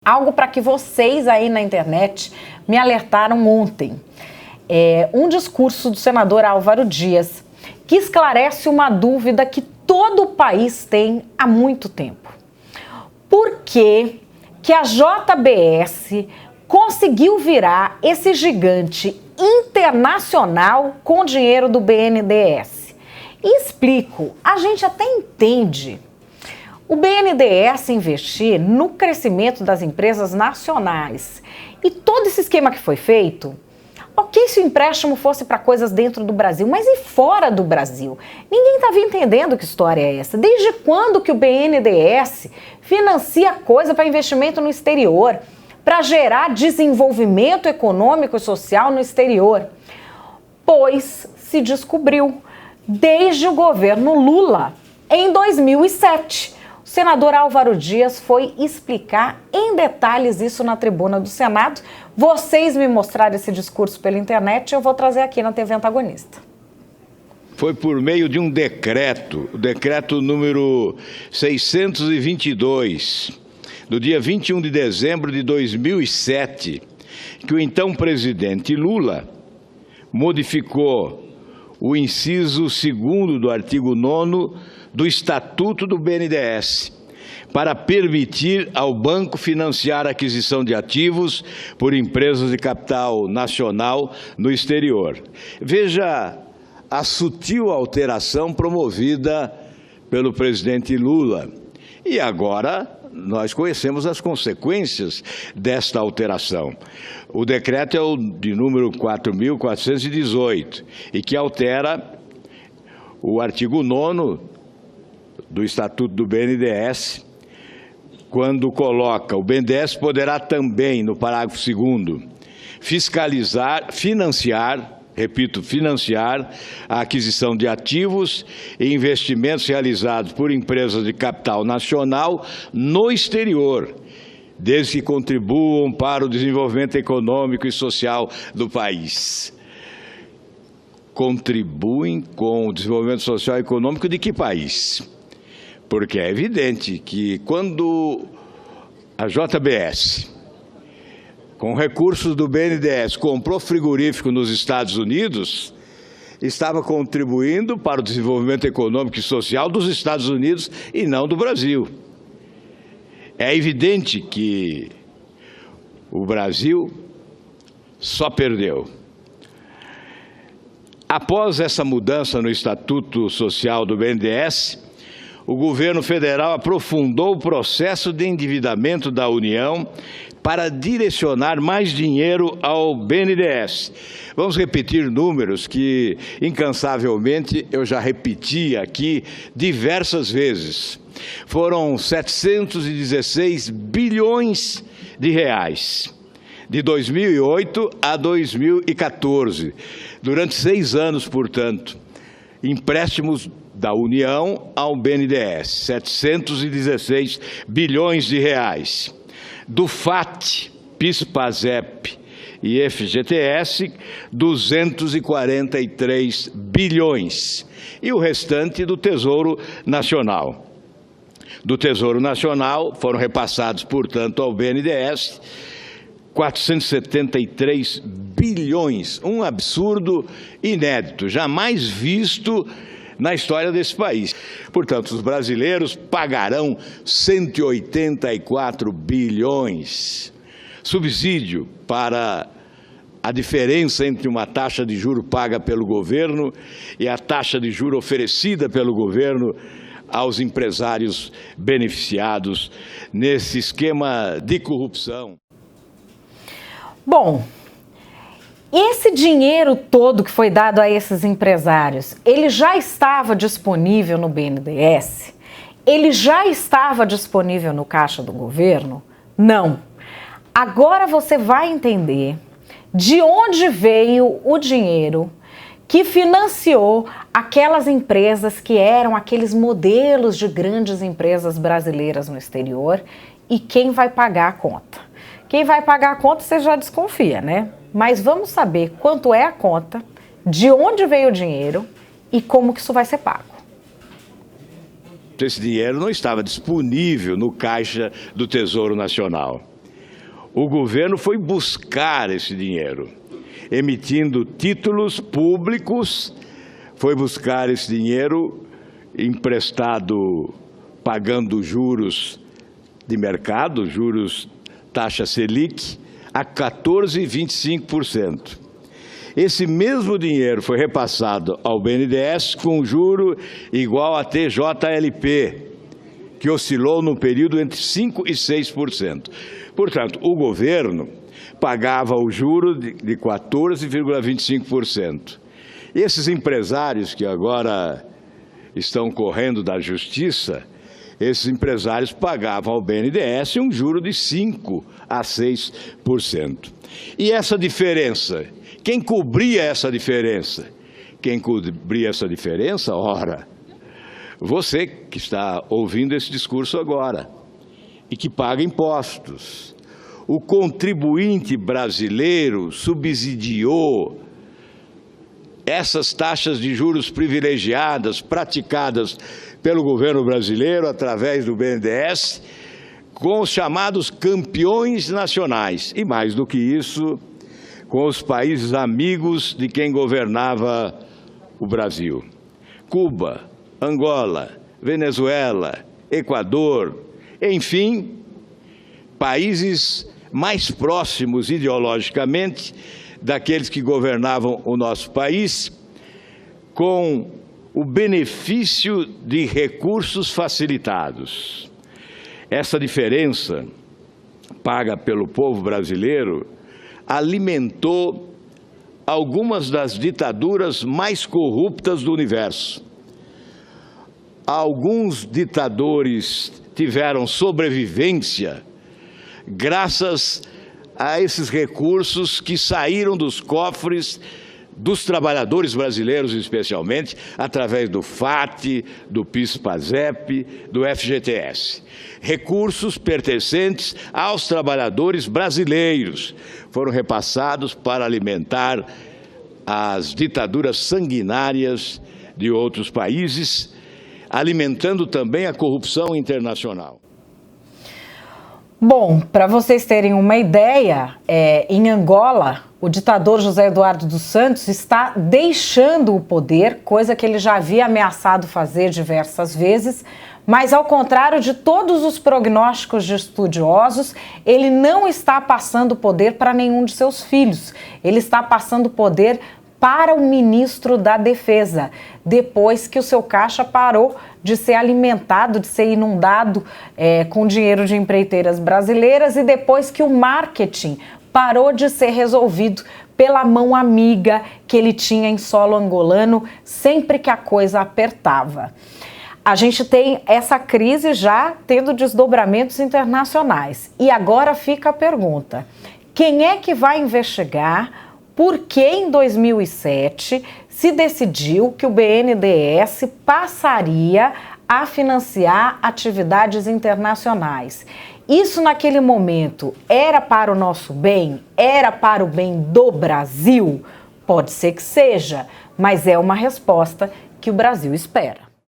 Algo para que vocês aí na internet me alertaram ontem. Um discurso do senador Álvaro Dias, que esclarece uma dúvida que todo o país tem há muito tempo. Por que a JBS conseguiu virar esse gigante internacional com o dinheiro do BNDES? E explico, a gente até entende o BNDES investir no crescimento das empresas nacionais e todo esse esquema que foi feito, ok se o empréstimo fosse para coisas dentro do Brasil, mas e fora do Brasil? Ninguém estava entendendo que história é essa. Desde quando que o BNDES financia coisa para investimento no exterior, para gerar desenvolvimento econômico e social no exterior? Pois se descobriu desde o governo Lula, em 2007. O senador Álvaro Dias foi explicar em detalhes isso na tribuna do Senado. Vocês me mostraram esse discurso pela internet e eu vou trazer aqui na TV Antagonista. Foi por meio de um decreto, o decreto número 622, do dia 21 de dezembro de 2007, que o então presidente Lula modificou o inciso 2º do artigo 9º do Estatuto do BNDES, para permitir ao banco financiar a aquisição de ativos por empresas de capital nacional no exterior. Veja a sutil alteração promovida pelo presidente Lula. E agora nós conhecemos as consequências desta alteração. O decreto é o de número 4.418 e que altera o artigo 9º do Estatuto do BNDES, quando coloca: o BNDES poderá também, no parágrafo 2º, financiar a aquisição de ativos e investimentos realizados por empresas de capital nacional no exterior, desde que contribuam para o desenvolvimento econômico e social do país. Contribuem com o desenvolvimento social e econômico de que país? Porque é evidente que quando a JBS, com recursos do BNDES, comprou frigorífico nos Estados Unidos, estava contribuindo para o desenvolvimento econômico e social dos Estados Unidos e não do Brasil. É evidente que o Brasil só perdeu. Após essa mudança no Estatuto Social do BNDES, o governo federal aprofundou o processo de endividamento da União para direcionar mais dinheiro ao BNDES. Vamos repetir números que, incansavelmente, eu já repeti aqui diversas vezes. Foram 716 bilhões de reais, de 2008 a 2014. Durante 6 anos, portanto, empréstimos da União ao BNDES, 716 bilhões de reais. Do FAT, PIS, PASEP e FGTS, 243 bilhões. E o restante do Tesouro Nacional. Do Tesouro Nacional foram repassados, portanto, ao BNDES 473 bilhões, um absurdo inédito, jamais visto na história desse país. Portanto, os brasileiros pagarão 184 bilhões. Subsídio para a diferença entre uma taxa de juro paga pelo governo e a taxa de juro oferecida pelo governo aos empresários beneficiados nesse esquema de corrupção. Bom, esse dinheiro todo que foi dado a esses empresários, ele já estava disponível no BNDES? Ele já estava disponível no caixa do governo? Não. Agora você vai entender de onde veio o dinheiro que financiou aquelas empresas que eram aqueles modelos de grandes empresas brasileiras no exterior e quem vai pagar a conta. Quem vai pagar a conta você já desconfia, né? Mas vamos saber quanto é a conta, de onde veio o dinheiro e como que isso vai ser pago. Esse dinheiro não estava disponível no caixa do Tesouro Nacional. o governo foi buscar esse dinheiro, emitindo títulos públicos, foi buscar esse dinheiro emprestado, pagando juros de mercado, juros taxa Selic, a 14,25%. Esse mesmo dinheiro foi repassado ao BNDES com juro igual a TJLP, que oscilou no período entre 5% e 6%. Portanto, o governo pagava o juro de 14,25%. Esses empresários que agora estão correndo da justiça, esses empresários pagavam ao BNDES um juro de 5% a 6%. E essa diferença, quem cobria essa diferença? Quem cobria essa diferença? Ora, você que está ouvindo esse discurso agora e que paga impostos. O contribuinte brasileiro subsidiou essas taxas de juros privilegiadas praticadas pelo governo brasileiro através do BNDES com os chamados campeões nacionais e, mais do que isso, com os países amigos de quem governava o Brasil. Cuba, Angola, Venezuela, Equador, enfim, países mais próximos ideologicamente daqueles que governavam o nosso país, com o benefício de recursos facilitados. Essa diferença paga pelo povo brasileiro alimentou algumas das ditaduras mais corruptas do universo. Alguns ditadores tiveram sobrevivência graças a esses recursos que saíram dos cofres dos trabalhadores brasileiros, especialmente, através do FAT, do PIS/PASEP, do FGTS. Recursos pertencentes aos trabalhadores brasileiros foram repassados para alimentar as ditaduras sanguinárias de outros países, alimentando também a corrupção internacional. Bom, para vocês terem uma ideia, em Angola, o ditador José Eduardo dos Santos está deixando o poder, coisa que ele já havia ameaçado fazer diversas vezes, mas ao contrário de todos os prognósticos de estudiosos, ele não está passando o poder para nenhum de seus filhos, ele está passando o poder para o ministro da Defesa, depois que o seu caixa parou de ser alimentado, de ser inundado com dinheiro de empreiteiras brasileiras e depois que o marketing parou de ser resolvido pela mão amiga que ele tinha em solo angolano sempre que a coisa apertava. A gente tem essa crise já tendo desdobramentos internacionais. E agora fica a pergunta: quem é que vai investigar por que em 2007 se decidiu que o BNDES passaria a financiar atividades internacionais? Isso naquele momento era para o nosso bem? Era para o bem do Brasil? Pode ser que seja, mas é uma resposta que o Brasil espera.